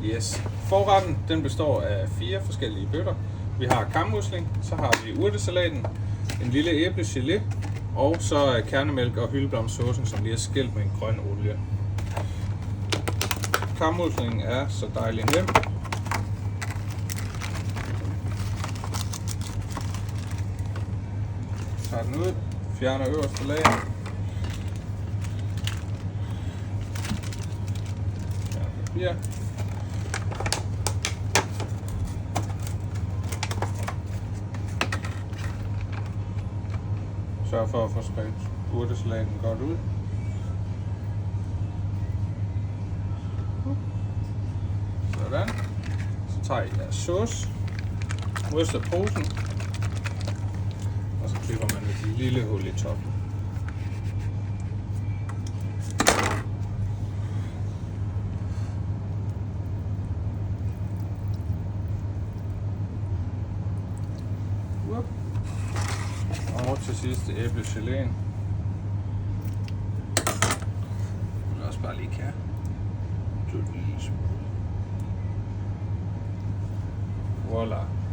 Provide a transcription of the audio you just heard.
Yes. Forretten den består af 4 forskellige bøtter. Vi har kammusling, så har vi urtesalaten, en lille æblegelé, og så kernemælk og hyldeblomstsaucen, som lige er skældt med en grøn olie. Kammuslingen er så dejlig nem. Tager den ud, fjerner øverste lag. Fjerner papir. Sørg for at få spredt urtesalaten godt ud. Sådan. Så tager I jeres sauce, ryster posen, og så klipper man et lille hul i toppen. Og til sidst æblegeléen. Og også bare lige kan. Så en lille smule. Voilà.